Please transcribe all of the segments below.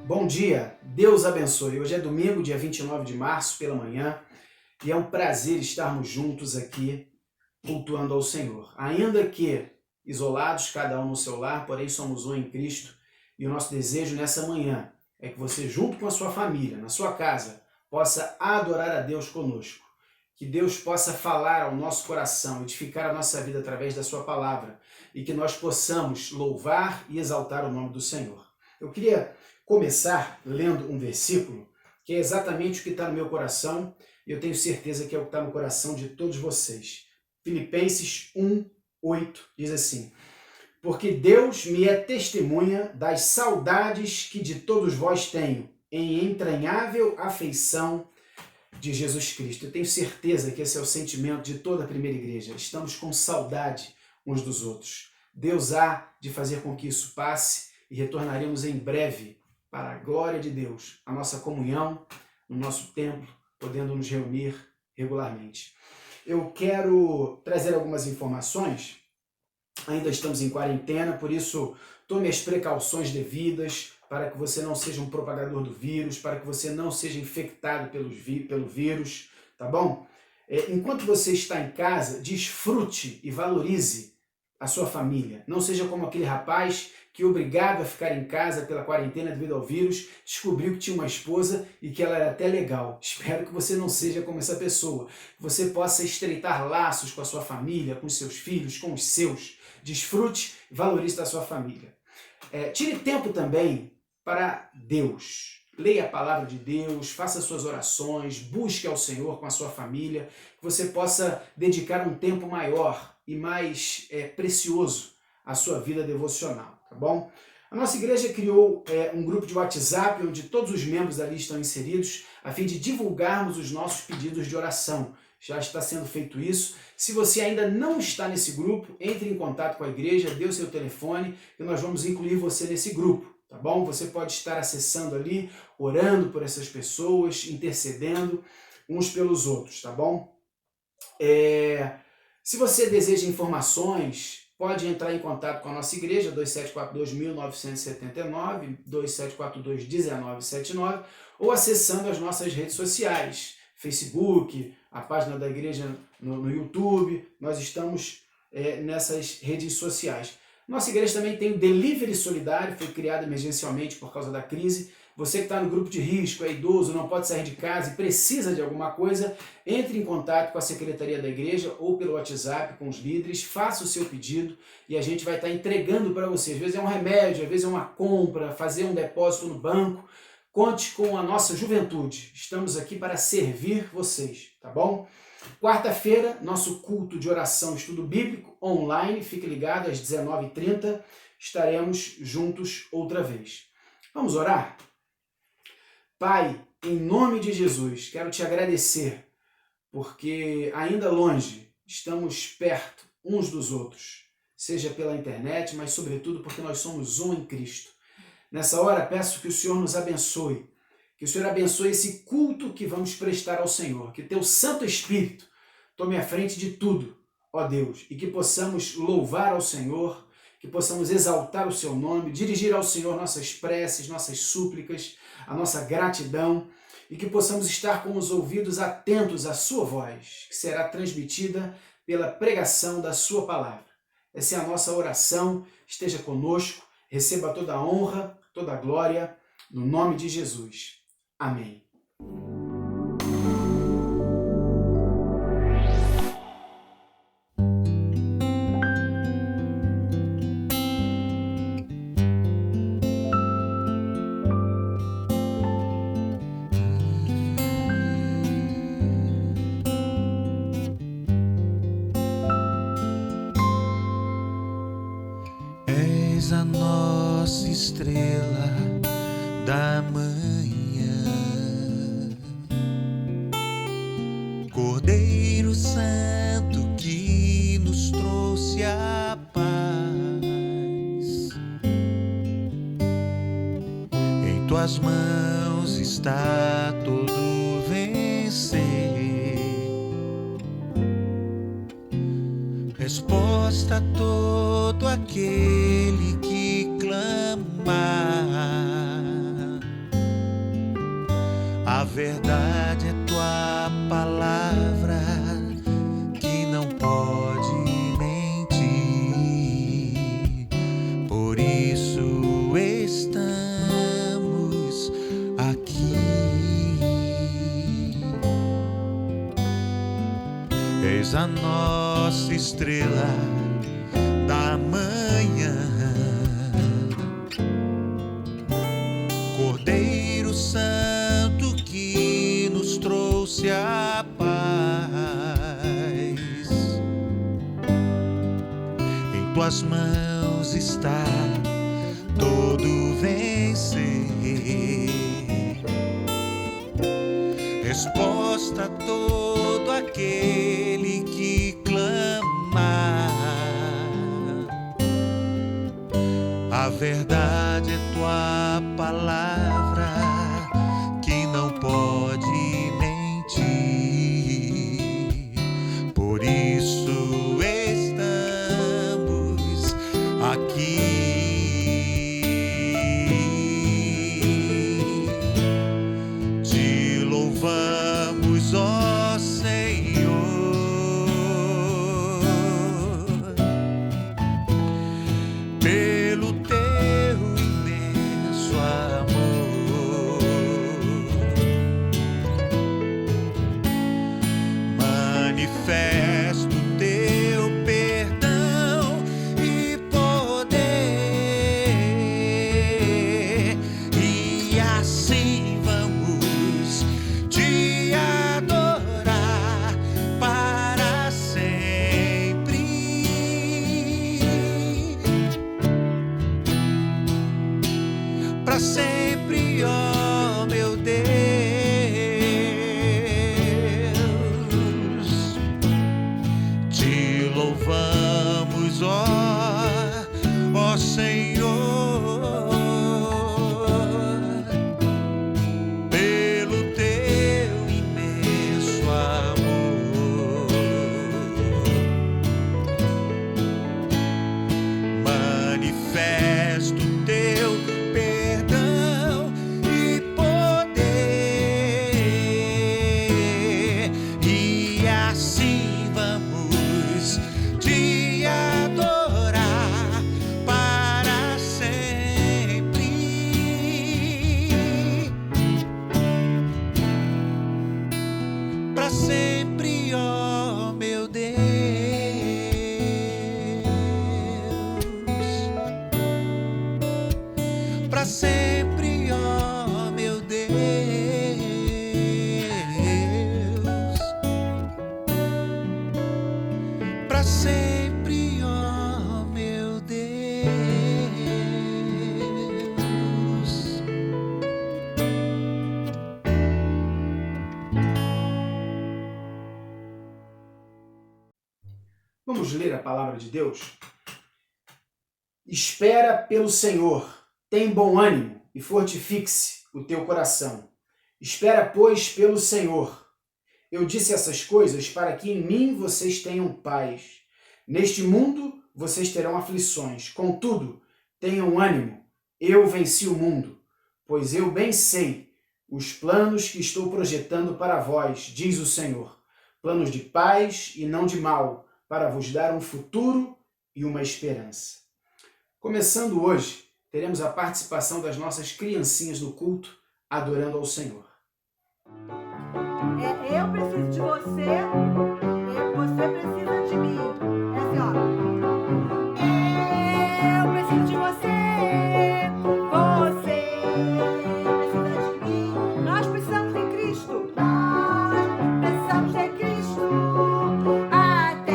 Bom dia, Deus abençoe. Hoje é domingo, dia 29 de março, pela manhã, e é um prazer estarmos juntos aqui, cultuando ao Senhor. Ainda que isolados, cada um no seu lar, porém somos um em Cristo, e o nosso desejo nessa manhã é que você, junto com a sua família, na sua casa, possa adorar a Deus conosco. Que Deus possa falar ao nosso coração, edificar a nossa vida através da sua palavra, e que nós possamos louvar e exaltar o nome do Senhor. Eu queria começar lendo um versículo que é exatamente o que está no meu coração e eu tenho certeza que é o que está no coração de todos vocês. Filipenses 1:8 diz assim: Porque Deus me é testemunha das saudades que de todos vós tenho, em entranhável afeição de Jesus Cristo. Eu tenho certeza que esse é o sentimento de toda a primeira igreja. Estamos com saudade uns dos outros. Deus há de fazer com que isso passe e retornaremos em breve para a glória de Deus, a nossa comunhão no nosso templo, podendo nos reunir regularmente. Eu quero trazer algumas informações. Ainda estamos em quarentena, por isso tome as precauções devidas para que você não seja um propagador do vírus, para que você não seja infectado pelo vírus, tá bom? Enquanto você está em casa, desfrute e valorize a sua família. Não seja como aquele rapaz que, obrigado a ficar em casa pela quarentena devido ao vírus, descobriu que tinha uma esposa e que ela era até legal. Espero que você não seja como essa pessoa. Que você possa estreitar laços com a sua família, com os seus filhos, com os seus. Desfrute e valorize a sua família. Tire tempo também para Deus. Leia a palavra de Deus, faça suas orações, busque ao Senhor com a sua família, que você possa dedicar um tempo maior e mais precioso à sua vida devocional, tá bom? A nossa igreja criou um grupo de WhatsApp, onde todos os membros ali estão inseridos, a fim de divulgarmos os nossos pedidos de oração. Já está sendo feito isso. Se você ainda não está nesse grupo, entre em contato com a igreja, dê o seu telefone e nós vamos incluir você nesse grupo, tá bom? Você pode estar acessando ali, orando por essas pessoas, intercedendo uns pelos outros, tá bom? Se você deseja informações, pode entrar em contato com a nossa igreja, 2742-1979, 2742-1979, ou acessando as nossas redes sociais, Facebook, a página da igreja no YouTube, nós estamos nessas redes sociais. Nossa igreja também tem o Delivery Solidário, foi criado emergencialmente por causa da crise. Você que está no grupo de risco, é idoso, não pode sair de casa e precisa de alguma coisa, entre em contato com a secretaria da igreja ou pelo WhatsApp com os líderes, faça o seu pedido e a gente vai estar entregando para você. Às vezes é um remédio, às vezes é uma compra, fazer um depósito no banco. Conte com a nossa juventude. Estamos aqui para servir vocês, tá bom? Quarta-feira, nosso culto de oração e estudo bíblico online. Fique ligado, às 19h30 estaremos juntos outra vez. Vamos orar? Pai, em nome de Jesus, quero te agradecer, porque ainda longe estamos perto uns dos outros, seja pela internet, mas sobretudo porque nós somos um em Cristo. Nessa hora, peço que o Senhor nos abençoe, que o Senhor abençoe esse culto que vamos prestar ao Senhor, que teu Santo Espírito tome a frente de tudo, ó Deus, e que possamos louvar ao Senhor, que possamos exaltar o seu nome, dirigir ao Senhor nossas preces, nossas súplicas, a nossa gratidão, e que possamos estar com os ouvidos atentos à sua voz, que será transmitida pela pregação da sua palavra. Essa é a nossa oração, esteja conosco, receba toda a honra, toda a glória, no nome de Jesus. Amém. És a nossa estrela da manhã, Cordeiro Santo que nos trouxe a paz. Em tuas mãos está todo vencer, resposta a todo aquele que clamar. verdade é tua palavra que não pode mentir. Por isso estamos aqui. Eis a nossa estrela da manhã, Cordeiro Santo que nos trouxe a paz. Em tuas mãos está todo vencer, resposta a todo aquele que clama. A verdade é tua palavra que não pode mentir. Por isso estamos aqui. Te louvamos, ó Senhor, pelo teu imenso amor. Manifesto teu perdão e poder, e assim vamos te adorar para sempre. Para sempre, ó meu Deus, te louvamos, ó Senhor, pelo teu imenso amor. Manifesto teu perdão e poder, e assim vamos te adorar para sempre. Para sempre, ó meu Deus, para sempre, ó meu Deus, para sempre, ó meu Deus. Vamos ler a palavra de Deus? Espera pelo Senhor, tem bom ânimo e fortifique-se o teu coração. Espera, pois, pelo Senhor. Eu disse essas coisas para que em mim vocês tenham paz. Neste mundo vocês terão aflições. Contudo, tenham ânimo. Eu venci o mundo, pois eu bem sei os planos que estou projetando para vós, diz o Senhor. Planos de paz e não de mal, para vos dar um futuro e uma esperança. Começando hoje, teremos a participação das nossas criancinhas no culto, adorando ao Senhor. Eu preciso de você, você precisa de mim. É assim, ó. Eu preciso de você, você precisa de mim. Nós precisamos de Cristo. Nós precisamos de Cristo até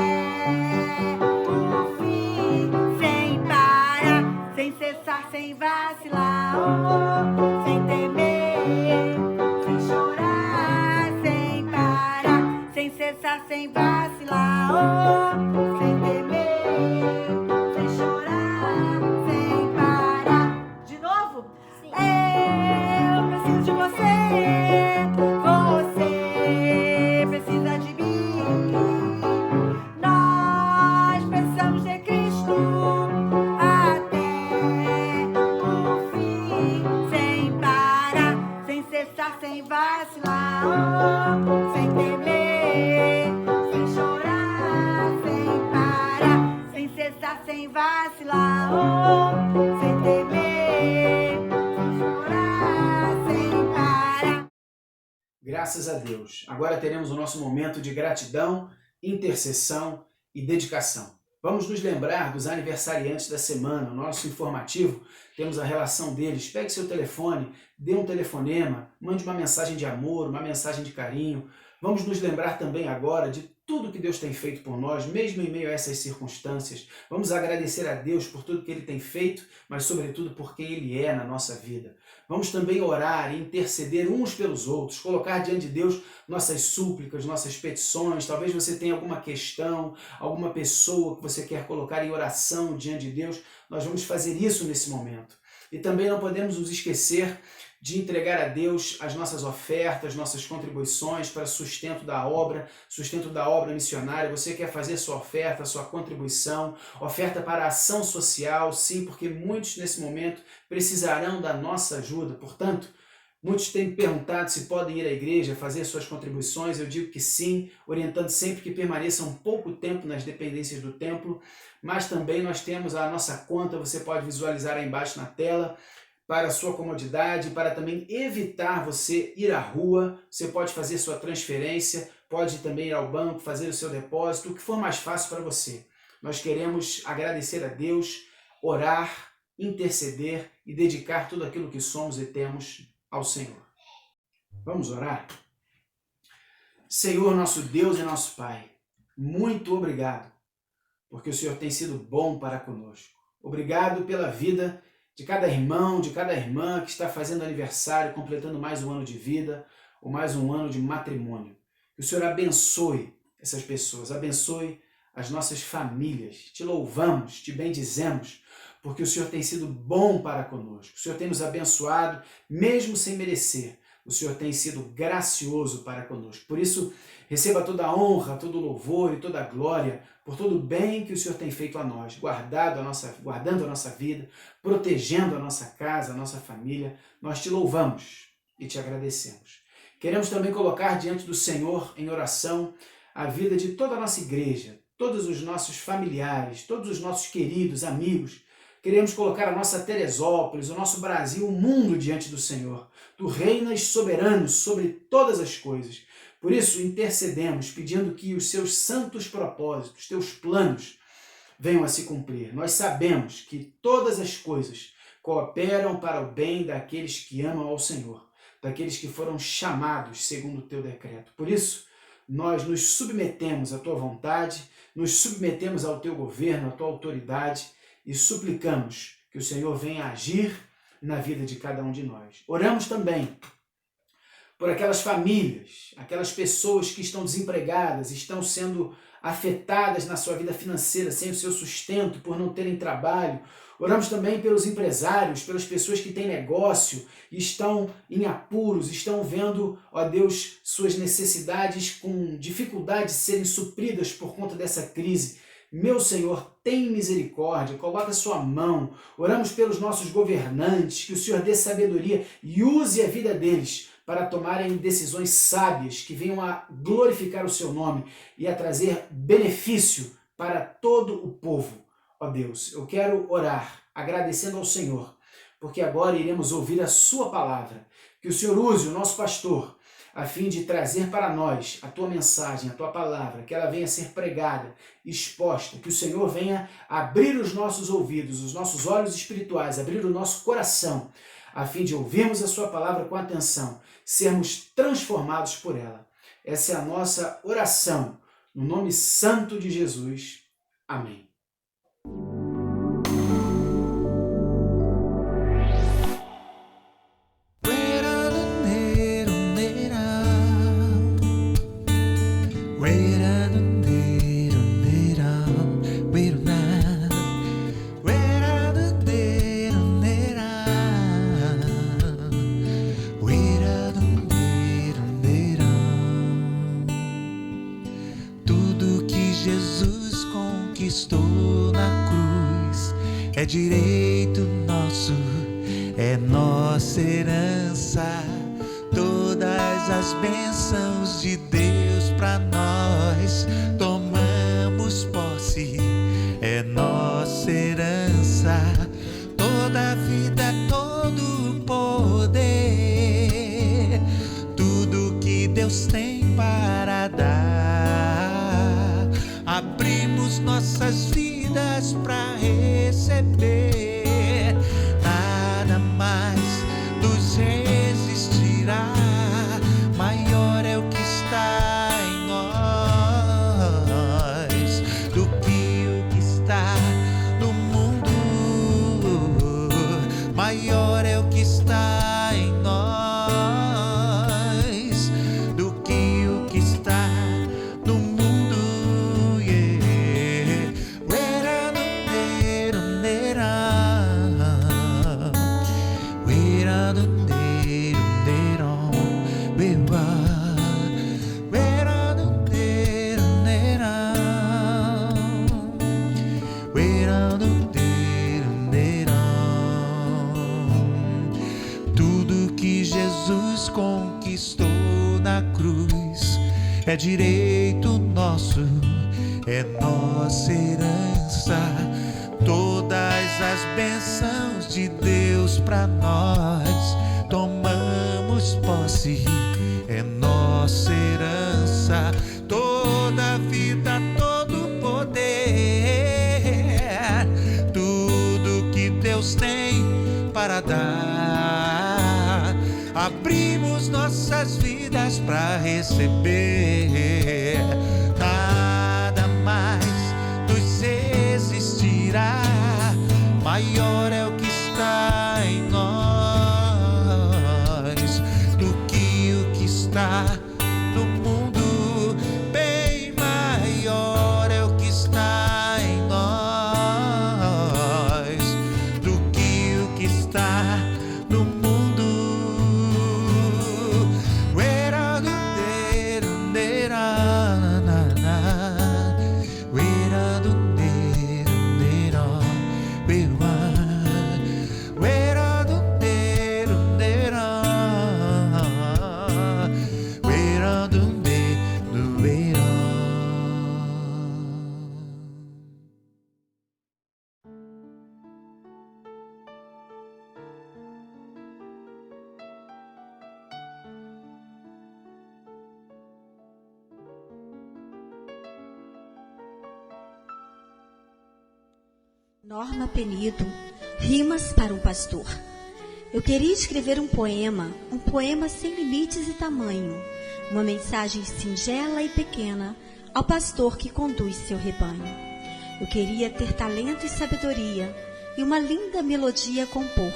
o fim, sem parar, sem cessar, sem vacilar, sem temer, sem chorar, sem parar, sem cessar, sem vacilar, sem temer, sem chorar, sem parar. De novo? Sim. Eu preciso de você, você precisa de mim. Nós precisamos de Cristo até o fim, sem parar, sem cessar, cessar, sem vacilar, oh, sem temer, sem chorar, sem parar, sem cessar, sem vacilar, oh, sem temer, sem chorar, sem parar. Graças a Deus. Agora teremos o nosso momento de gratidão, intercessão e dedicação. Vamos nos lembrar dos aniversariantes da semana, o nosso informativo, temos a relação deles. Pegue seu telefone, dê um telefonema, mande uma mensagem de amor, uma mensagem de carinho. Vamos nos lembrar também agora de tudo que Deus tem feito por nós, mesmo em meio a essas circunstâncias. Vamos agradecer a Deus por tudo que Ele tem feito, mas sobretudo por quem Ele é na nossa vida. Vamos também orar e interceder uns pelos outros, colocar diante de Deus nossas súplicas, nossas petições. Talvez você tenha alguma questão, alguma pessoa que você quer colocar em oração diante de Deus. Nós vamos fazer isso nesse momento. E também não podemos nos esquecer de entregar a Deus as nossas ofertas, nossas contribuições para sustento da obra missionária. Você quer fazer sua oferta, sua contribuição, oferta para a ação social, sim, porque muitos nesse momento precisarão da nossa ajuda. Portanto, muitos têm me perguntado se podem ir à igreja fazer suas contribuições. Eu digo que sim, orientando sempre que permaneçam pouco tempo nas dependências do templo, mas também nós temos a nossa conta, você pode visualizar aí embaixo na tela, para a sua comodidade, para também evitar você ir à rua. Você pode fazer sua transferência, pode também ir ao banco, fazer o seu depósito, o que for mais fácil para você. Nós queremos agradecer a Deus, orar, interceder e dedicar tudo aquilo que somos e temos ao Senhor. Vamos orar? Senhor, nosso Deus e nosso Pai, muito obrigado, porque o Senhor tem sido bom para conosco. Obrigado pela vida de cada irmão, de cada irmã que está fazendo aniversário, completando mais um ano de vida, ou mais um ano de matrimônio. Que o Senhor abençoe essas pessoas, abençoe as nossas famílias. Te louvamos, te bendizemos, porque o Senhor tem sido bom para conosco. O Senhor tem nos abençoado, mesmo sem merecer. O Senhor tem sido gracioso para conosco. Por isso, receba toda a honra, todo o louvor e toda a glória por todo o bem que o Senhor tem feito a nós, guardando a nossa vida, protegendo a nossa casa, a nossa família. Nós te louvamos e te agradecemos. Queremos também colocar diante do Senhor em oração a vida de toda a nossa igreja, todos os nossos familiares, todos os nossos queridos amigos. Queremos colocar a nossa Teresópolis, o nosso Brasil, o mundo diante do Senhor. Tu reinas soberano sobre todas as coisas. Por isso, intercedemos, pedindo que os seus santos propósitos, teus planos, venham a se cumprir. Nós sabemos que todas as coisas cooperam para o bem daqueles que amam ao Senhor, daqueles que foram chamados segundo o teu decreto. Por isso, nós nos submetemos à tua vontade, nos submetemos ao teu governo, à tua autoridade e suplicamos que o Senhor venha agir na vida de cada um de nós. Oramos também por aquelas famílias, aquelas pessoas que estão desempregadas, estão sendo afetadas na sua vida financeira, sem o seu sustento, por não terem trabalho. Oramos também pelos empresários, pelas pessoas que têm negócio e estão em apuros, estão vendo, ó Deus, suas necessidades com dificuldade de serem supridas por conta dessa crise. Meu Senhor, tem misericórdia, coloca a sua mão. Oramos pelos nossos governantes, que o Senhor dê sabedoria e use a vida deles para tomarem decisões sábias que venham a glorificar o seu nome e a trazer benefício para todo o povo. Ó Deus, eu quero orar agradecendo ao Senhor, porque agora iremos ouvir a sua palavra. Que o Senhor use o nosso pastor a fim de trazer para nós a tua mensagem, a tua palavra, que ela venha a ser pregada, exposta, que o Senhor venha abrir os nossos ouvidos, os nossos olhos espirituais, abrir o nosso coração, a fim de ouvirmos a sua palavra com atenção, sermos transformados por ela. Essa é a nossa oração, no nome santo de Jesus. Amém. Jesus conquistou na cruz, é direito nosso, é nossa herança. Toda Todas as bênçãos de Deus pra nós, tomamos posse, é nossa herança. Toda a vida, todo o poder, tudo que Deus tem para dar, abrimos nossas vidas para receber. Nada mais nos resistirá, maior é o que está em nós do que o que está no mundo. Maior é o que está em nós do que o que está no mundo. Yeah. Tudo que Jesus conquistou na cruz é direito nosso, é nossa herança. Todas as bênçãos de Deus pra nós, tomamos posse, é nossa herança. Toda a vida, todo o poder, tudo que Deus tem para dar, abrimos nossas vidas para receber. Nada mais nos resistirá, maior é o que está em nós do que o que está no mundo. Bem maior é o que está em nós do que o que está no mundo. Norma Penido, Rimas para um Pastor. Eu queria escrever um poema sem limites e tamanho, uma mensagem singela e pequena ao pastor que conduz seu rebanho. Eu queria ter talento e sabedoria e uma linda melodia a compor,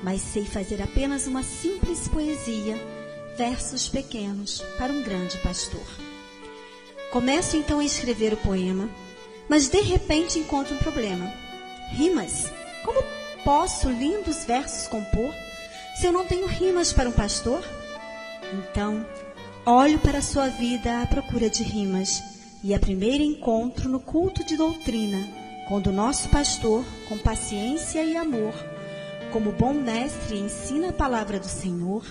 mas sei fazer apenas uma simples poesia, versos pequenos para um grande pastor. Começo então a escrever o poema, mas de repente encontro um problema. Rimas? Como posso lindos versos compor se eu não tenho rimas para um pastor? Então, olho para a sua vida à procura de rimas e a primeiro encontro no culto de doutrina, quando o nosso pastor, com paciência e amor, como bom mestre ensina a palavra do Senhor,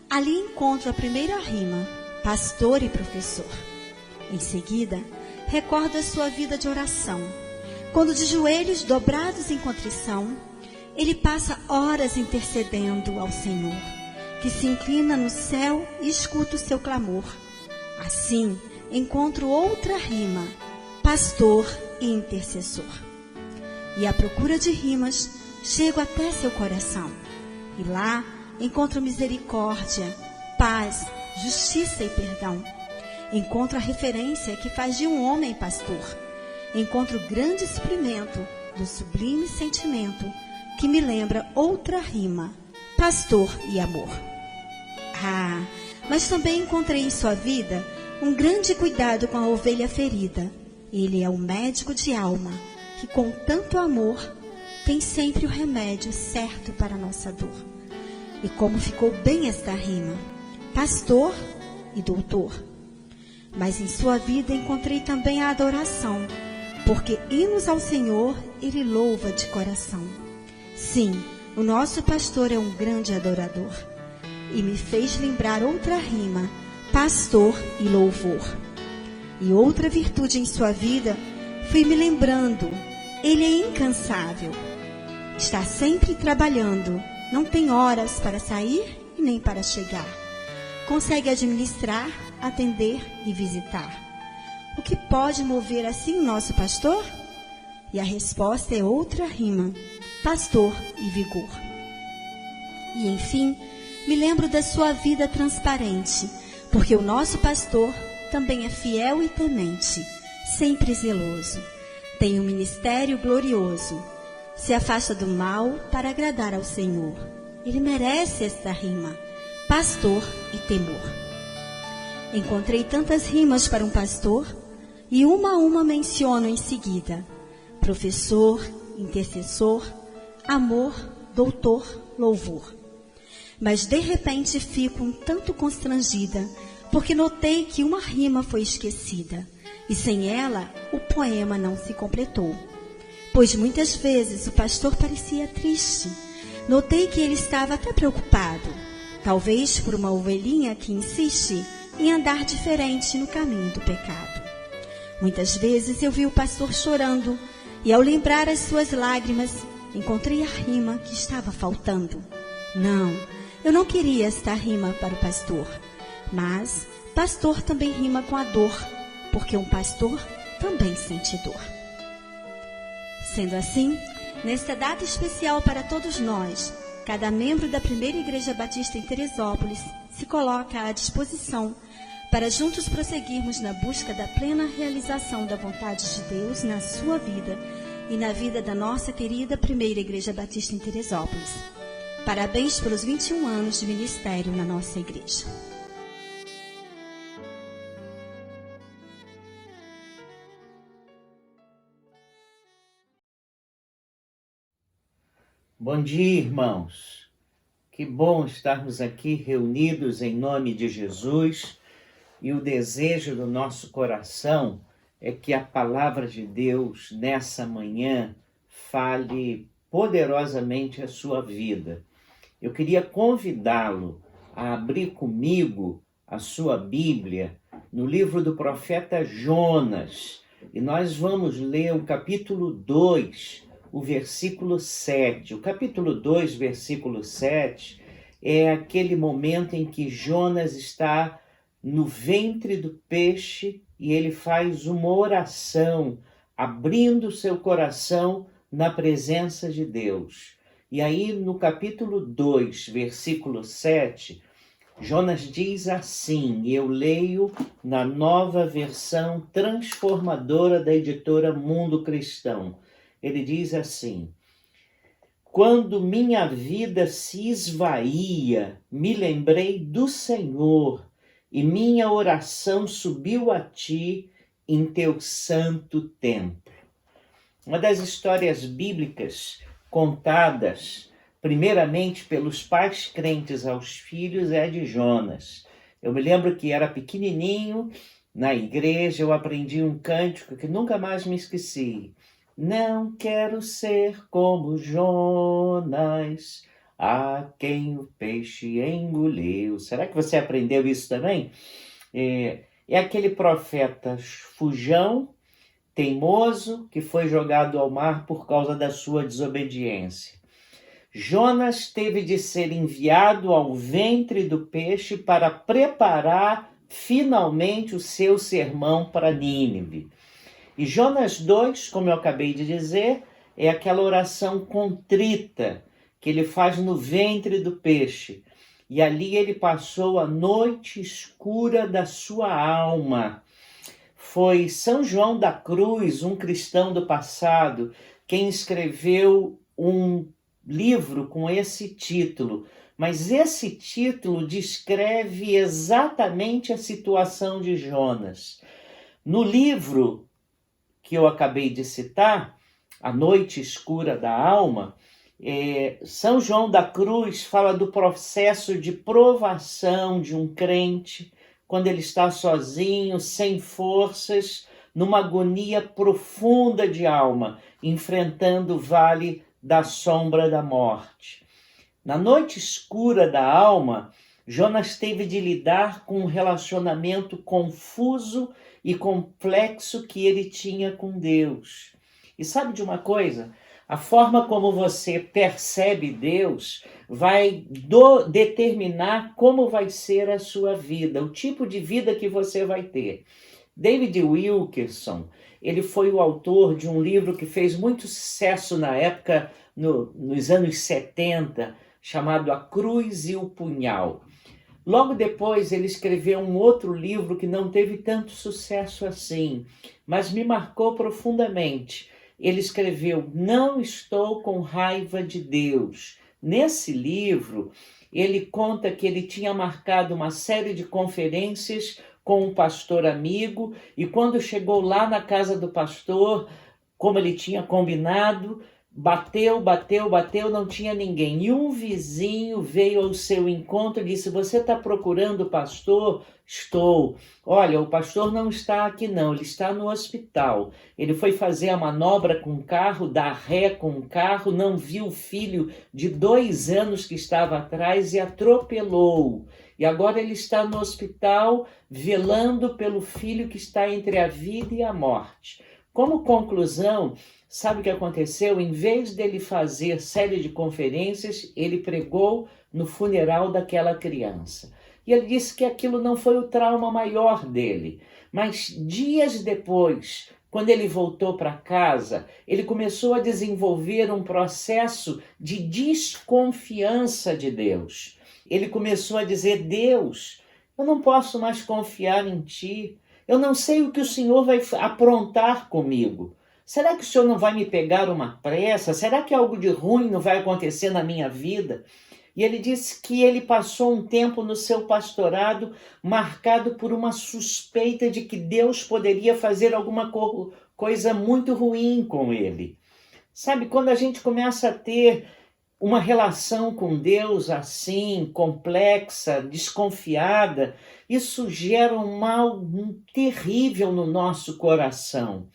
ali encontro a primeira rima, pastor e professor. Em seguida, recordo a sua vida de oração, quando de joelhos dobrados em contrição, ele passa horas intercedendo ao Senhor, que se inclina no céu e escuta o seu clamor. Assim, encontro outra rima, pastor e intercessor. E à procura de rimas, chego até seu coração. E lá encontro misericórdia, paz, justiça e perdão. Encontro a referência que faz de um homem pastor. Encontro o grande experimento do sublime sentimento que me lembra outra rima, pastor e amor. Ah, mas também encontrei em sua vida um grande cuidado com a ovelha ferida. Ele é o médico de alma, que com tanto amor tem sempre o remédio certo para a nossa dor. E como ficou bem esta rima, pastor e doutor. Mas em sua vida encontrei também a adoração, porque hinos ao Senhor ele louva de coração. Sim, o nosso pastor é um grande adorador. e me fez lembrar outra rima, pastor e louvor. E outra virtude em sua vida, fui me lembrando, ele é incansável. Está sempre trabalhando, não tem horas para sair e nem para chegar. Consegue administrar, atender e visitar. O que pode mover assim o nosso pastor? E a resposta é outra rima, pastor e vigor. E enfim, me lembro da sua vida transparente, porque o nosso pastor também é fiel e temente, sempre zeloso. Tem um ministério glorioso, se afasta do mal para agradar ao Senhor. Ele merece esta rima, pastor e temor. Encontrei tantas rimas para um pastor, e uma a uma menciono em seguida: professor, intercessor, amor, doutor, louvor. Mas de repente fico um tanto constrangida, porque notei que uma rima foi esquecida, e sem ela o poema não se completou. Pois muitas vezes o pastor parecia triste. Notei que ele estava até preocupado, talvez por uma ovelhinha que insiste em andar diferente no caminho do pecado. Muitas vezes eu vi o pastor chorando, e ao lembrar as suas lágrimas, encontrei a rima que estava faltando. Não, eu não queria esta rima para o pastor, mas pastor também rima com a dor, porque um pastor também sente dor. Sendo assim, nesta data especial para todos nós, cada membro da Primeira Igreja Batista em Teresópolis se coloca à disposição para juntos prosseguirmos na busca da plena realização da vontade de Deus na sua vida e na vida da nossa querida Primeira Igreja Batista em Teresópolis. Parabéns pelos 21 anos de ministério na nossa igreja. Bom dia, irmãos. Que bom estarmos aqui reunidos em nome de Jesus, e o desejo do nosso coração é que a palavra de Deus nessa manhã fale poderosamente a sua vida. Eu queria convidá-lo a abrir comigo a sua Bíblia no livro do profeta Jonas, e nós vamos ler o capítulo 2, o versículo 7. O capítulo 2, versículo 7, é aquele momento em que Jonas está no ventre do peixe e ele faz uma oração, abrindo seu coração na presença de Deus. E aí no capítulo 2, versículo 7, Jonas diz assim, e eu leio na nova versão transformadora da editora Mundo Cristão. Ele diz assim: quando minha vida se esvaía, me lembrei do Senhor, e minha oração subiu a ti em teu santo templo. Uma das histórias bíblicas contadas primeiramente pelos pais crentes aos filhos é a de Jonas. Eu me lembro que era pequenininho, na igreja eu aprendi um cântico que nunca mais me esqueci. Não quero ser como Jonas, a quem o peixe engoliu. Será que você aprendeu isso também? É aquele profeta fujão, teimoso, que foi jogado ao mar por causa da sua desobediência. Jonas teve de ser enviado ao ventre do peixe para preparar finalmente o seu sermão para Nínive. E Jonas 2, como eu acabei de dizer, é aquela oração contrita que ele faz no ventre do peixe. E ali ele passou a noite escura da sua alma. Foi São João da Cruz, um cristão do passado, quem escreveu um livro com esse título. Mas esse título descreve exatamente a situação de Jonas. No livro que eu acabei de citar, A Noite Escura da Alma, São João da Cruz fala do processo de provação de um crente quando ele está sozinho, sem forças, numa agonia profunda de alma, enfrentando o vale da sombra da morte. Na noite escura da alma, Jonas teve de lidar com um relacionamento confuso e complexo que ele tinha com Deus. E sabe de uma coisa? A forma como você percebe Deus vai determinar como vai ser a sua vida, o tipo de vida que você vai ter. David Wilkerson, ele foi o autor de um livro que fez muito sucesso na época, nos anos 70, chamado A Cruz e o Punhal. Logo depois ele escreveu um outro livro que não teve tanto sucesso assim, mas me marcou profundamente. Ele escreveu Não Estou com Raiva de Deus. Nesse livro, ele conta que ele tinha marcado uma série de conferências com um pastor amigo, e quando chegou lá na casa do pastor, como ele tinha combinado, bateu, não tinha ninguém. E um vizinho veio ao seu encontro e disse: você está procurando o pastor? Estou. Olha, o pastor não está aqui não, ele está no hospital. Ele foi fazer a manobra com o carro, dar ré com o carro, não viu o filho de 2 anos que estava atrás e atropelou. E agora ele está no hospital velando pelo filho que está entre a vida e a morte. Como conclusão, sabe o que aconteceu? Em vez dele fazer série de conferências, ele pregou no funeral daquela criança. E ele disse que aquilo não foi o trauma maior dele. Mas dias depois, quando ele voltou para casa, ele começou a desenvolver um processo de desconfiança de Deus. Ele começou a dizer: Deus, eu não posso mais confiar em ti. Eu não sei o que o Senhor vai aprontar comigo. Será que o Senhor não vai me pegar uma pressa? Será que algo de ruim não vai acontecer na minha vida? E ele disse que ele passou um tempo no seu pastorado marcado por uma suspeita de que Deus poderia fazer alguma coisa muito ruim com ele. Sabe, quando a gente começa a ter uma relação com Deus assim, complexa, desconfiada, isso gera um mal terrível no nosso coração.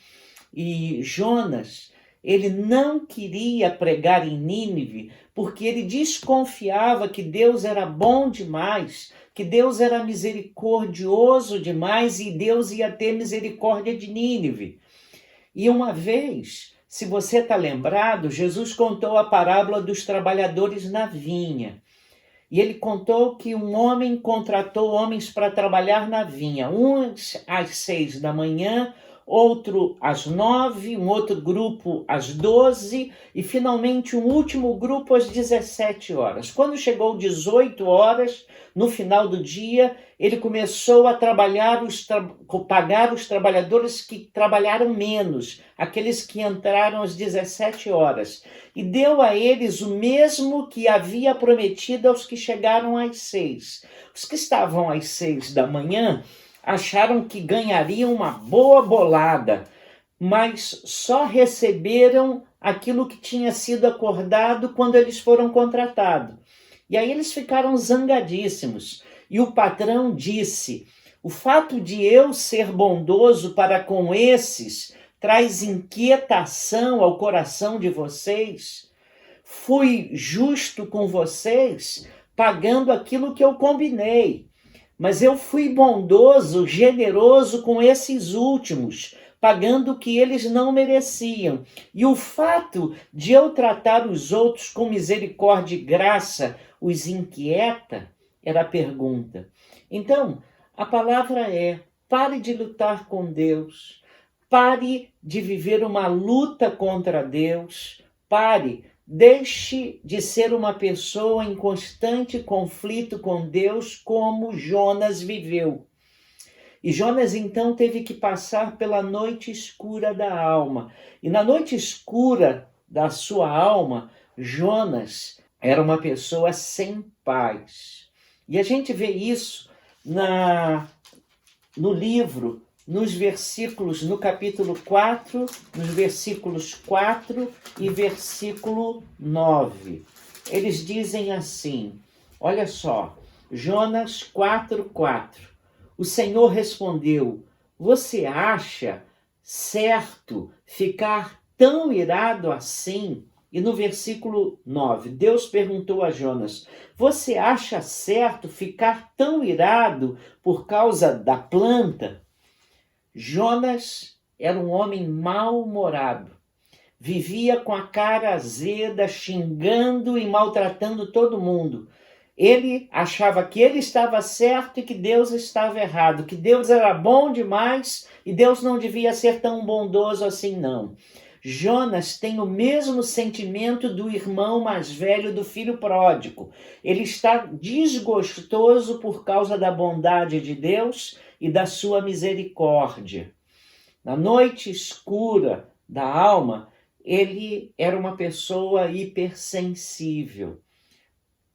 E Jonas, ele não queria pregar em Nínive porque ele desconfiava que Deus era bom demais, que Deus era misericordioso demais e Deus ia ter misericórdia de Nínive. E uma vez, se você está lembrado, Jesus contou a parábola dos trabalhadores na vinha. E ele contou que um homem contratou homens para trabalhar na vinha, uns às 6 da manhã, outro às 9, um outro grupo às 12 e finalmente um último grupo às 17 horas. Quando chegou 18 horas, no final do dia, ele começou a pagar os trabalhadores que trabalharam menos, aqueles que entraram às 17 horas, e deu a eles o mesmo que havia prometido aos que chegaram às 6. Os que estavam às 6 da manhã acharam que ganhariam uma boa bolada, mas só receberam aquilo que tinha sido acordado quando eles foram contratados. E aí eles ficaram zangadíssimos. E o patrão disse: o fato de eu ser bondoso para com esses traz inquietação ao coração de vocês. Fui justo com vocês, pagando aquilo que eu combinei. Mas eu fui bondoso, generoso com esses últimos, pagando o que eles não mereciam. E o fato de eu tratar os outros com misericórdia e graça os inquieta? Era a pergunta. Então, a palavra é: pare de lutar com Deus, pare de viver uma luta contra Deus, deixe de ser uma pessoa em constante conflito com Deus como Jonas viveu. E Jonas então teve que passar pela noite escura da alma. E na noite escura da sua alma, Jonas era uma pessoa sem paz. E a gente vê isso no livro, nos versículos, no capítulo 4, nos versículos 4 e versículo 9. Eles dizem assim, olha só, Jonas 4:4. O Senhor respondeu: você acha certo ficar tão irado assim? E no versículo 9, Deus perguntou a Jonas: você acha certo ficar tão irado por causa da planta? Jonas era um homem mal-humorado. Vivia com a cara azeda, xingando e maltratando todo mundo. Ele achava que ele estava certo e que Deus estava errado, que Deus era bom demais e Deus não devia ser tão bondoso assim, não. Jonas tem o mesmo sentimento do irmão mais velho do filho pródigo. Ele está desgostoso por causa da bondade de Deus e da sua misericórdia. Na noite escura da alma, ele era uma pessoa hipersensível.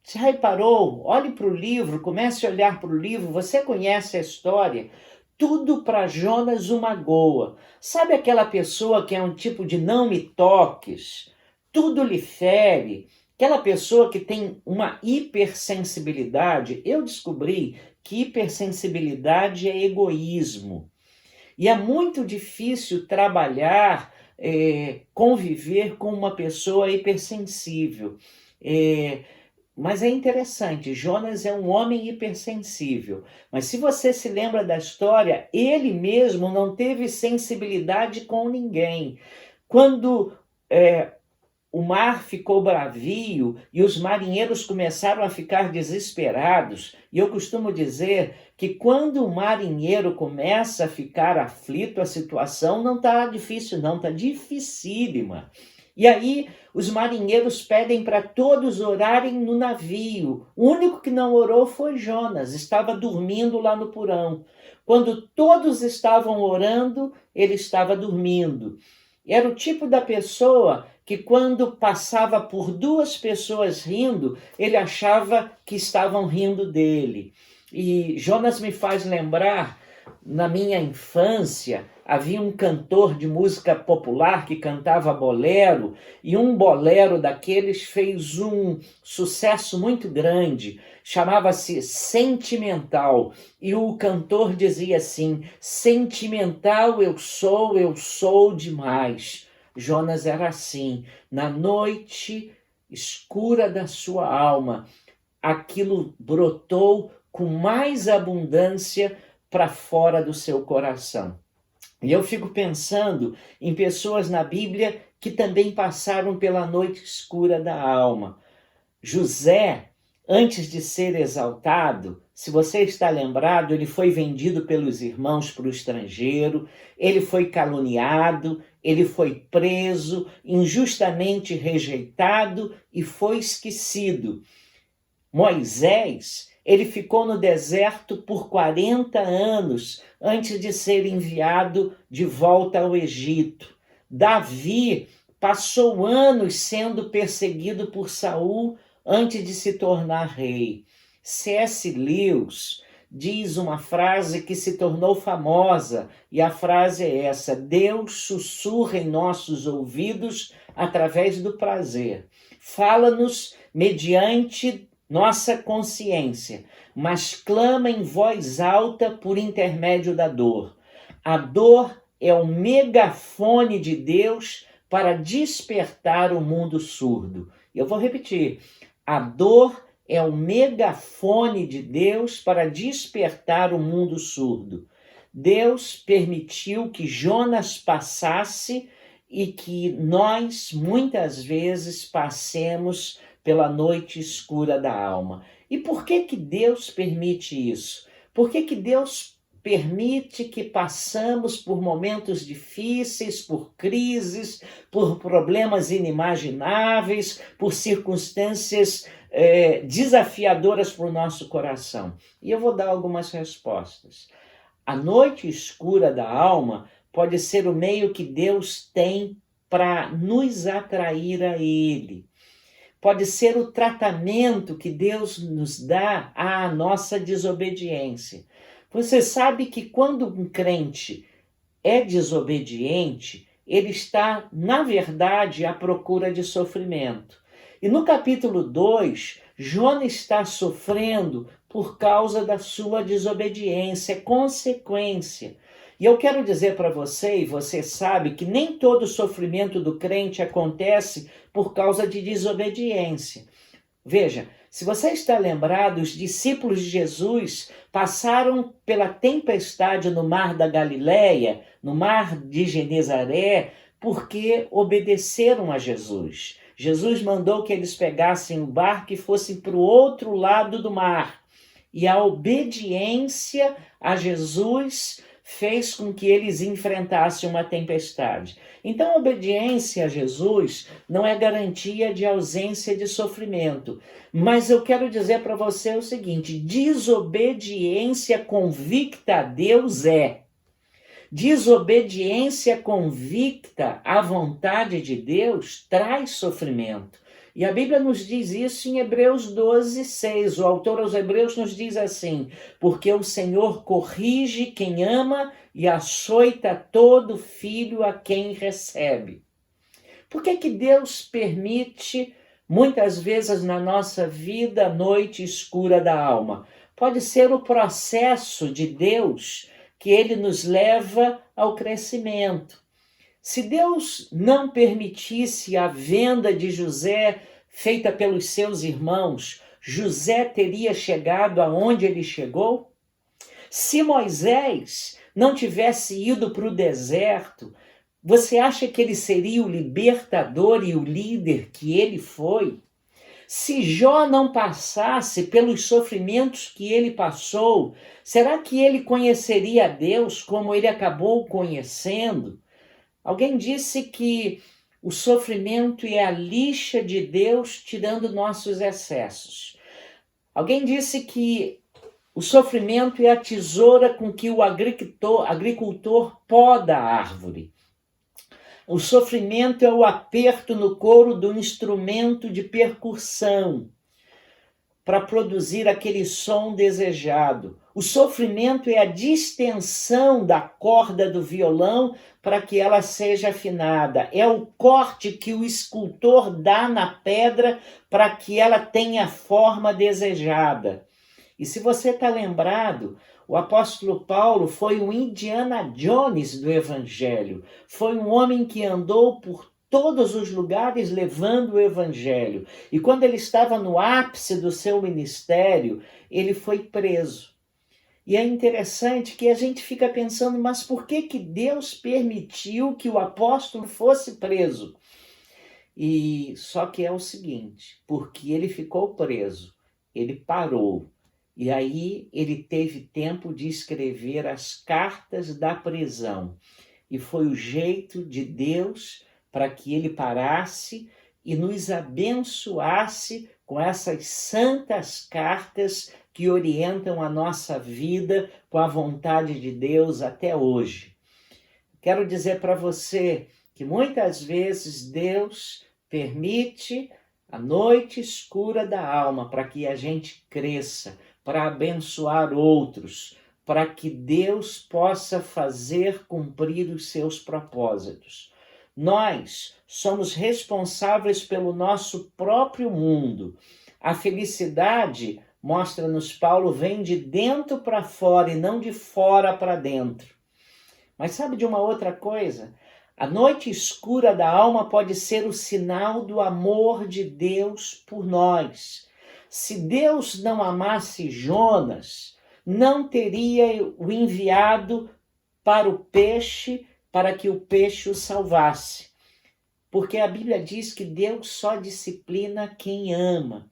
Você reparou? Olhe para o livro, comece a olhar para o livro, você conhece a história. Tudo para Jonas uma magoa. Sabe aquela pessoa que é um tipo de não me toques? Tudo lhe fere. Aquela pessoa que tem uma hipersensibilidade. Eu descobri que hipersensibilidade é egoísmo. E é muito difícil trabalhar, conviver com uma pessoa hipersensível. Mas é interessante, Jonas é um homem hipersensível. Mas se você se lembra da história, ele mesmo não teve sensibilidade com ninguém. Quando o mar ficou bravio e os marinheiros começaram a ficar desesperados, e eu costumo dizer que quando o marinheiro começa a ficar aflito, a situação não está difícil não, está dificílima. E aí os marinheiros pedem para todos orarem no navio. O único que não orou foi Jonas, estava dormindo lá no porão. Quando todos estavam orando, ele estava dormindo. Era o tipo da pessoa que quando passava por duas pessoas rindo, ele achava que estavam rindo dele. E Jonas me faz lembrar, na minha infância, havia um cantor de música popular que cantava bolero, e um bolero daqueles fez um sucesso muito grande, chamava-se Sentimental, e o cantor dizia assim: sentimental eu sou demais. Jonas era assim, na noite escura da sua alma, aquilo brotou com mais abundância para fora do seu coração. E eu fico pensando em pessoas na Bíblia que também passaram pela noite escura da alma. José, antes de ser exaltado, se você está lembrado, ele foi vendido pelos irmãos para o estrangeiro, ele foi caluniado, ele foi preso, injustamente rejeitado e foi esquecido. Moisés, ele ficou no deserto por 40 anos antes de ser enviado de volta ao Egito. Davi passou anos sendo perseguido por Saul antes de se tornar rei. C.S. Lewis diz uma frase que se tornou famosa, e a frase é essa: Deus sussurra em nossos ouvidos através do prazer. Fala-nos mediante nossa consciência, mas clama em voz alta por intermédio da dor. A dor é o megafone de Deus para despertar o mundo surdo. Eu vou repetir. A dor é o megafone de Deus para despertar o mundo surdo. Deus permitiu que Jonas passasse e que nós, muitas vezes, passemos pela noite escura da alma. E por que Deus permite isso? Por que Deus permite que passamos por momentos difíceis, por crises, por problemas inimagináveis, por circunstâncias desafiadoras para o nosso coração? E eu vou dar algumas respostas. A noite escura da alma pode ser o meio que Deus tem para nos atrair a Ele. Pode ser o tratamento que Deus nos dá à nossa desobediência. Você sabe que quando um crente é desobediente, ele está, na verdade, à procura de sofrimento. E no capítulo 2, Jonas está sofrendo por causa da sua desobediência, é consequência. E eu quero dizer para você, e você sabe, que nem todo sofrimento do crente acontece por causa de desobediência. Veja, se você está lembrado, os discípulos de Jesus passaram pela tempestade no mar da Galileia, no mar de Genezaré, porque obedeceram a Jesus. Jesus mandou que eles pegassem o barco e fossem para o outro lado do mar. E a obediência a Jesus fez com que eles enfrentassem uma tempestade. Então, a obediência a Jesus não é garantia de ausência de sofrimento. Mas eu quero dizer para você o seguinte: desobediência convicta a Deus é. Desobediência convicta à vontade de Deus traz sofrimento. E a Bíblia nos diz isso em Hebreus 12:6. O autor aos Hebreus nos diz assim: porque o Senhor corrige quem ama e açoita todo filho a quem recebe. Por que Deus permite, muitas vezes na nossa vida, a noite escura da alma? Pode ser o processo de Deus que ele nos leva ao crescimento. Se Deus não permitisse a venda de José feita pelos seus irmãos, José teria chegado aonde ele chegou? Se Moisés não tivesse ido para o deserto, você acha que ele seria o libertador e o líder que ele foi? Se Jó não passasse pelos sofrimentos que ele passou, será que ele conheceria a Deus como ele acabou conhecendo? Alguém disse que o sofrimento é a lixa de Deus tirando nossos excessos. Alguém disse que o sofrimento é a tesoura com que o agricultor poda a árvore. O sofrimento é o aperto no couro do instrumento de percussão para produzir aquele som desejado. O sofrimento é a distensão da corda do violão para que ela seja afinada. É o corte que o escultor dá na pedra para que ela tenha a forma desejada. E se você está lembrado, o apóstolo Paulo foi o Indiana Jones do Evangelho. Foi um homem que andou por todos os lugares levando o Evangelho. E quando ele estava no ápice do seu ministério, ele foi preso. E é interessante que a gente fica pensando, mas por que Deus permitiu que o apóstolo fosse preso? E só que é o seguinte, porque ele ficou preso, ele parou. E aí ele teve tempo de escrever as cartas da prisão. E foi o jeito de Deus para que ele parasse e nos abençoasse com essas santas cartas que orientam a nossa vida com a vontade de Deus até hoje. Quero dizer para você que muitas vezes Deus permite a noite escura da alma para que a gente cresça, para abençoar outros, para que Deus possa fazer cumprir os seus propósitos. Nós somos responsáveis pelo nosso próprio mundo. A felicidade, mostra-nos Paulo, vem de dentro para fora e não de fora para dentro. Mas sabe de uma outra coisa? A noite escura da alma pode ser o sinal do amor de Deus por nós. Se Deus não amasse Jonas, não teria o enviado para o peixe, para que o peixe o salvasse. Porque a Bíblia diz que Deus só disciplina quem ama.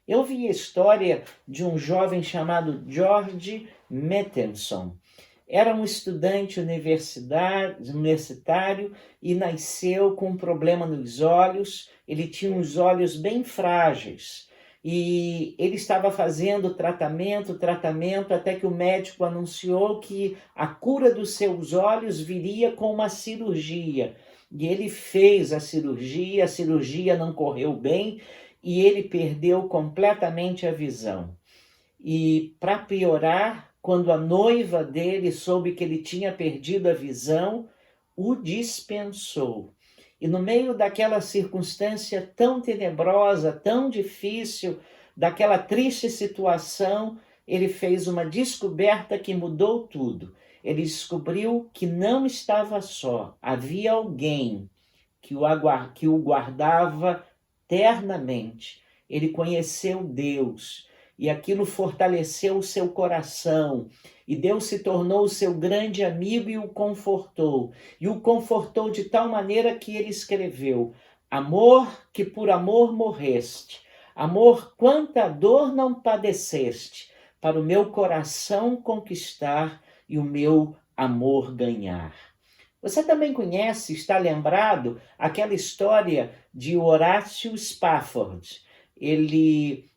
Eu vi a história de um jovem chamado George Mettenson. Era um estudante universitário e nasceu com um problema nos olhos. Ele tinha uns olhos bem frágeis. E ele estava fazendo tratamento, até que o médico anunciou que a cura dos seus olhos viria com uma cirurgia. E ele fez a cirurgia não correu bem e ele perdeu completamente a visão. E para piorar, quando a noiva dele soube que ele tinha perdido a visão, o dispensou. E no meio daquela circunstância tão tenebrosa, tão difícil, daquela triste situação, ele fez uma descoberta que mudou tudo. ele descobriu que não estava só. Havia alguém que o guardava eternamente. Ele conheceu Deus e aquilo fortaleceu o seu coração. E Deus se tornou o seu grande amigo e o confortou. E o confortou de tal maneira que ele escreveu: amor, que por amor morreste. Amor, quanta dor não padeceste, para o meu coração conquistar e o meu amor ganhar. Você também conhece, está lembrado, aquela história de Horácio Spafford. Ele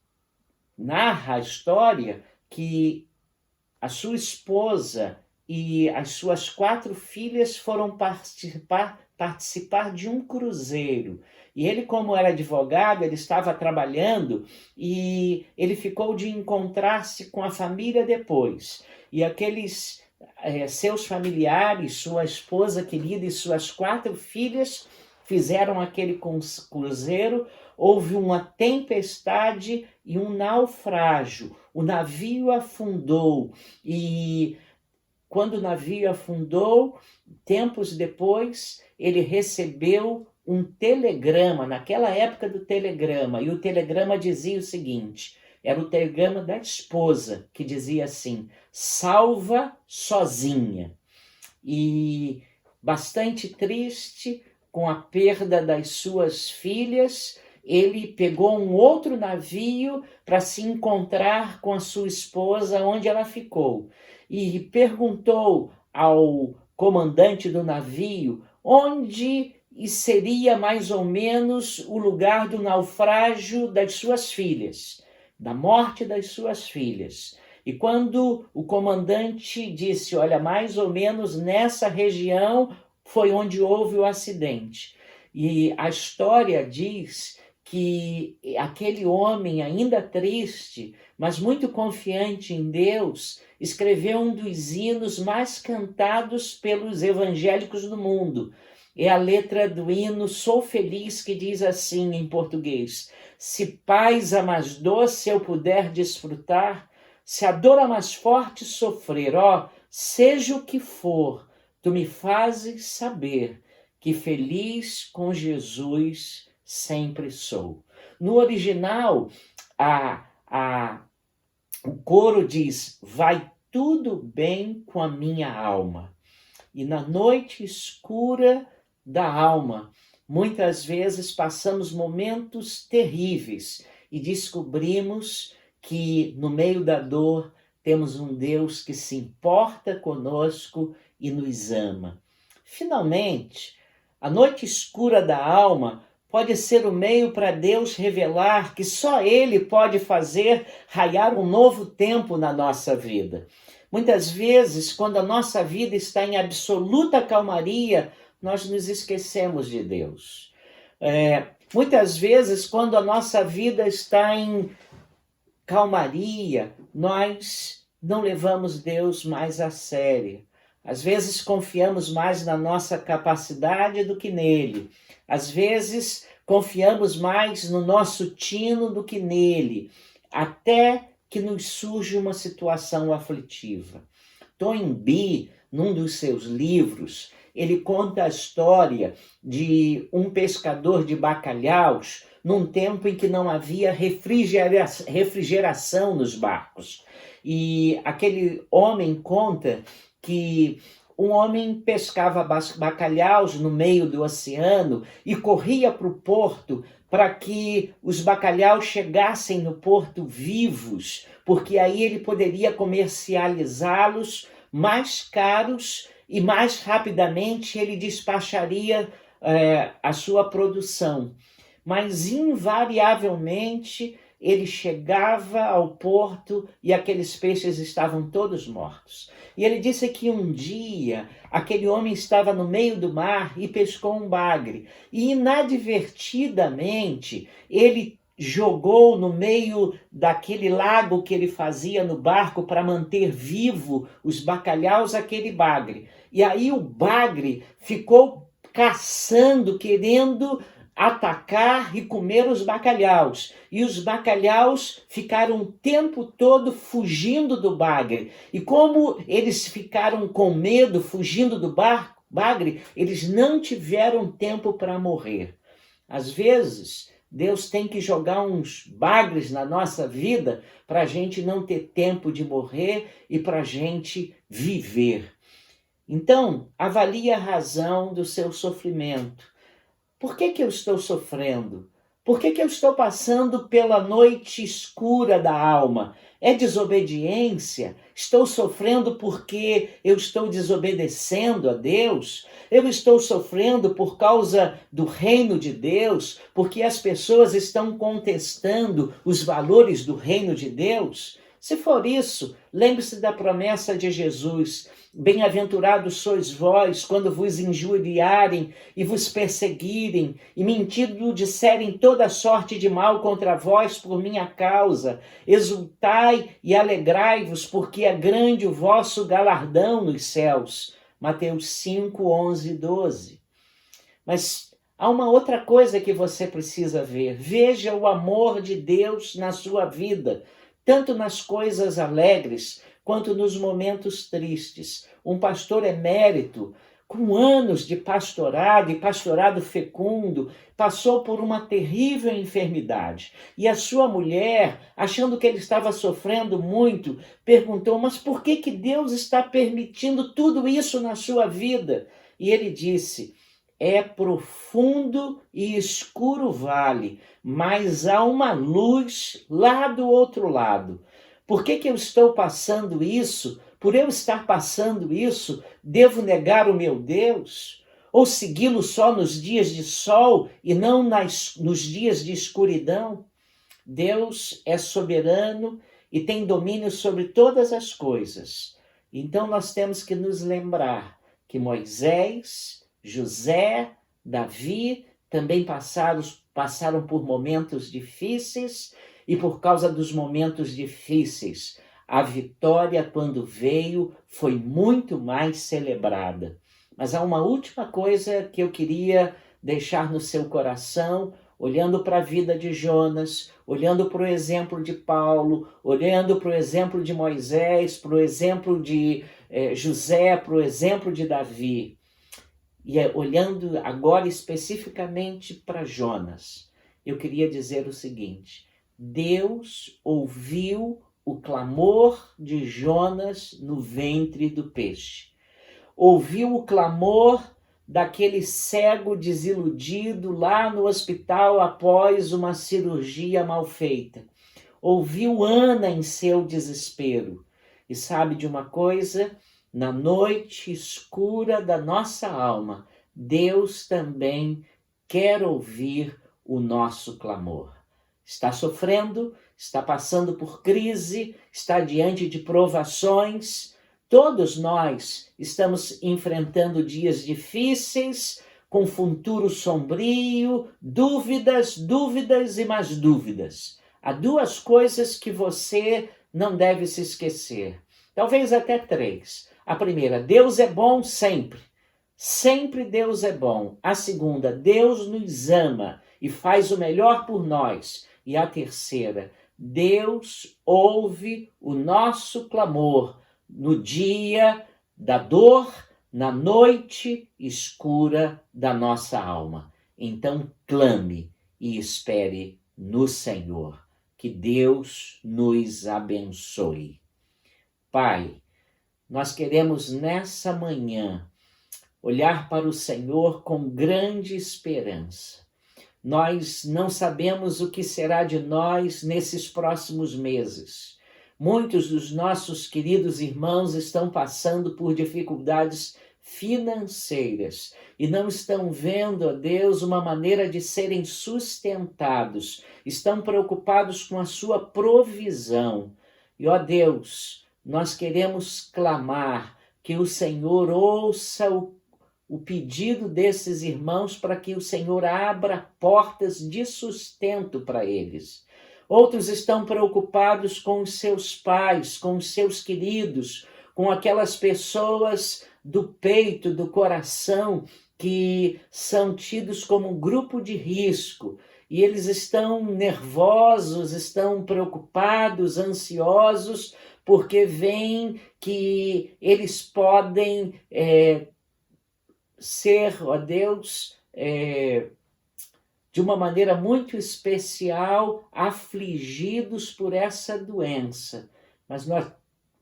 narra a história que a sua esposa e as suas 4 filhas foram participar de um cruzeiro. E ele, como era advogado, ele estava trabalhando e ele ficou de encontrar-se com a família depois. E aqueles seus familiares, sua esposa querida e suas 4 filhas fizeram aquele cruzeiro. Houve uma tempestade e um naufrágio. O navio afundou e quando o navio afundou, tempos depois, ele recebeu um telegrama, naquela época do telegrama, e o telegrama dizia o seguinte, era o telegrama da esposa, que dizia assim: salva sozinha. E bastante triste, com a perda das suas filhas, ele pegou um outro navio para se encontrar com a sua esposa, onde ela ficou. E perguntou ao comandante do navio onde seria mais ou menos o lugar do naufrágio das suas filhas, da morte das suas filhas. E quando o comandante disse, olha, mais ou menos nessa região foi onde houve o acidente. E a história diz que aquele homem, ainda triste, mas muito confiante em Deus, escreveu um dos hinos mais cantados pelos evangélicos do mundo. É a letra do hino Sou Feliz, que diz assim em português: se paz a mais doce eu puder desfrutar, se a dor a mais forte sofrer, ó, seja o que for, tu me fazes saber que feliz com Jesus sempre sou. No original, o coro diz: vai tudo bem com a minha alma. E na noite escura da alma, muitas vezes passamos momentos terríveis e descobrimos que no meio da dor temos um Deus que se importa conosco e nos ama. Finalmente, a noite escura da alma pode ser o meio para Deus revelar que só Ele pode fazer raiar um novo tempo na nossa vida. Muitas vezes, quando a nossa vida está em absoluta calmaria, nós nos esquecemos de Deus. Muitas vezes, quando a nossa vida está em calmaria, nós não levamos Deus mais a sério. Às vezes confiamos mais na nossa capacidade do que nele. Às vezes confiamos mais no nosso tino do que nele, até que nos surge uma situação aflitiva. Toynbee, num dos seus livros, ele conta a história de um pescador de bacalhaus num tempo em que não havia refrigeração nos barcos. E aquele homem conta que um homem pescava bacalhaus no meio do oceano e corria para o porto para que os bacalhaus chegassem no porto vivos, porque aí ele poderia comercializá-los mais caros e mais rapidamente ele despacharia a sua produção. Mas invariavelmente ele chegava ao porto e aqueles peixes estavam todos mortos. E ele disse que um dia aquele homem estava no meio do mar e pescou um bagre. E inadvertidamente ele jogou no meio daquele lago que ele fazia no barco para manter vivo os bacalhaus aquele bagre. E aí o bagre ficou caçando, querendo atacar e comer os bacalhaus. E os bacalhaus ficaram o tempo todo fugindo do bagre. E como eles ficaram com medo, fugindo do bagre, eles não tiveram tempo para morrer. Às vezes, Deus tem que jogar uns bagres na nossa vida para a gente não ter tempo de morrer e para a gente viver. Então, avalie a razão do seu sofrimento. Por que eu estou sofrendo? Por que eu estou passando pela noite escura da alma? É desobediência? Estou sofrendo porque eu estou desobedecendo a Deus? Eu estou sofrendo por causa do reino de Deus? Porque as pessoas estão contestando os valores do reino de Deus? Se for isso, lembre-se da promessa de Jesus. Bem-aventurados sois vós, quando vos injuriarem e vos perseguirem, e mentindo disserem toda sorte de mal contra vós por minha causa. Exultai e alegrai-vos, porque é grande o vosso galardão nos céus. Mateus 5, 11 e 12. Mas há uma outra coisa que você precisa ver. Veja o amor de Deus na sua vida, tanto nas coisas alegres, quanto nos momentos tristes. Um pastor emérito, com anos de pastorado e pastorado fecundo, passou por uma terrível enfermidade. E a sua mulher, achando que ele estava sofrendo muito, perguntou: mas por que Deus está permitindo tudo isso na sua vida? E ele disse: é profundo e escuro o vale, mas há uma luz lá do outro lado. Por que eu estou passando isso? Por eu estar passando isso, devo negar o meu Deus? Ou segui-lo só nos dias de sol e não nos dias de escuridão? Deus é soberano e tem domínio sobre todas as coisas. Então nós temos que nos lembrar que Moisés, José, Davi também passaram por momentos difíceis, e por causa dos momentos difíceis, a vitória, quando veio, foi muito mais celebrada. Mas há uma última coisa que eu queria deixar no seu coração, olhando para a vida de Jonas, olhando para o exemplo de Paulo, olhando para o exemplo de Moisés, para o exemplo de José, para o exemplo de Davi. E olhando agora especificamente para Jonas, eu queria dizer o seguinte: Deus ouviu o clamor de Jonas no ventre do peixe. Ouviu o clamor daquele cego desiludido lá no hospital após uma cirurgia mal feita. Ouviu Ana em seu desespero. E sabe de uma coisa? Na noite escura da nossa alma, Deus também quer ouvir o nosso clamor. Está sofrendo, está passando por crise, está diante de provações. Todos nós estamos enfrentando dias difíceis, com futuro sombrio, dúvidas e mais dúvidas. Há duas coisas que você não deve se esquecer, talvez até três. A primeira: Deus é bom sempre. Sempre Deus é bom. A segunda: Deus nos ama e faz o melhor por nós. E a terceira: Deus ouve o nosso clamor no dia da dor, na noite escura da nossa alma. Então clame e espere no Senhor. Que Deus nos abençoe. Pai, nós queremos nessa manhã olhar para o Senhor com grande esperança. Nós não sabemos o que será de nós nesses próximos meses. Muitos dos nossos queridos irmãos estão passando por dificuldades financeiras e não estão vendo, ó Deus, uma maneira de serem sustentados. Estão preocupados com a sua provisão. E, ó Deus, nós queremos clamar que o Senhor ouça o pedido desses irmãos para que o Senhor abra portas de sustento para eles. Outros estão preocupados com os seus pais, com os seus queridos, com aquelas pessoas do peito, do coração, que são tidos como um grupo de risco, e eles estão nervosos, estão preocupados, ansiosos, porque veem que eles podem ser, ó Deus, de uma maneira muito especial, afligidos por essa doença. Mas nós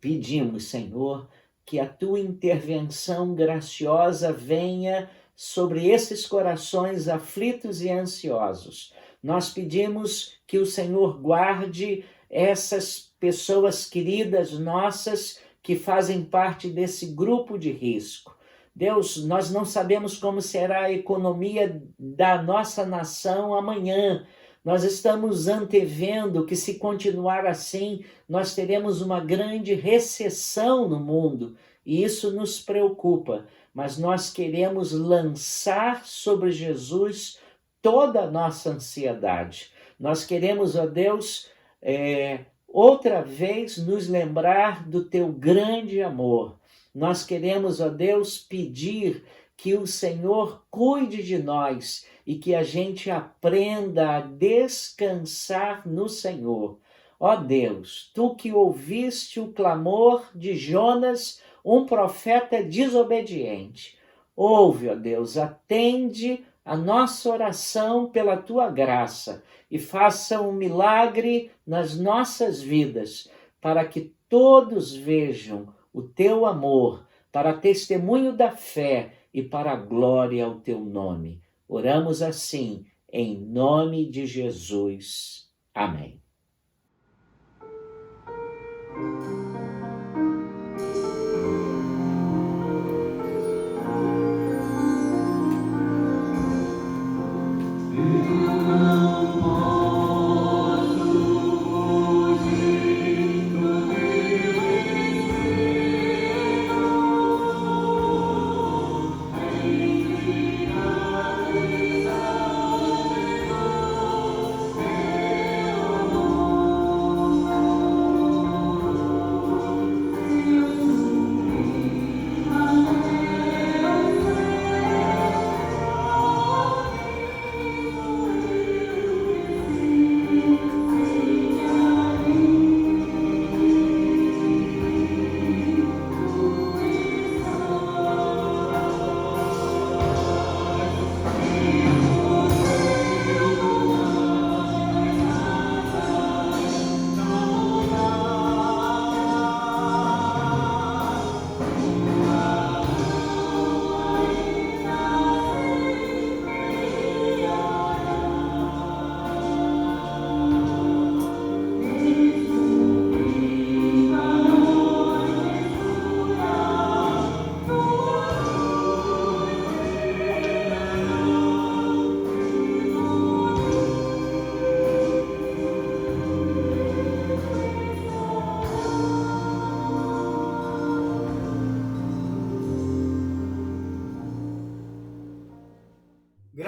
pedimos, Senhor, que a tua intervenção graciosa venha sobre esses corações aflitos e ansiosos. Nós pedimos que o Senhor guarde essas pessoas queridas nossas que fazem parte desse grupo de risco. Deus, nós não sabemos como será a economia da nossa nação amanhã. Nós estamos antevendo que, se continuar assim, nós teremos uma grande recessão no mundo, e isso nos preocupa. Mas nós queremos lançar sobre Jesus toda a nossa ansiedade. Nós queremos, ó Deus, outra vez nos lembrar do teu grande amor. Nós queremos, ó Deus, pedir que o Senhor cuide de nós e que a gente aprenda a descansar no Senhor. Ó Deus, tu que ouviste o clamor de Jonas, um profeta desobediente, ouve, ó Deus, atende a nossa oração pela tua graça e faça um milagre nas nossas vidas, para que todos vejam o teu amor, para testemunho da fé e para a glória ao teu nome. Oramos assim, em nome de Jesus. Amém.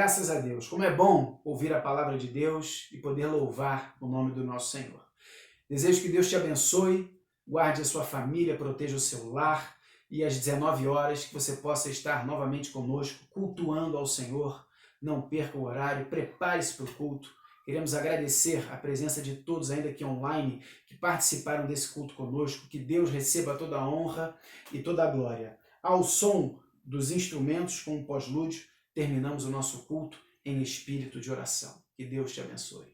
Graças a Deus. Como é bom ouvir a palavra de Deus e poder louvar o nome do nosso Senhor. Desejo que Deus te abençoe, guarde a sua família, proteja o seu lar e às 19 horas que você possa estar novamente conosco, cultuando ao Senhor. Não perca o horário, prepare-se para o culto. Queremos agradecer a presença de todos ainda aqui online que participaram desse culto conosco. Que Deus receba toda a honra e toda a glória. Ao som dos instrumentos com o pós-lúdio, terminamos o nosso culto em espírito de oração. Que Deus te abençoe.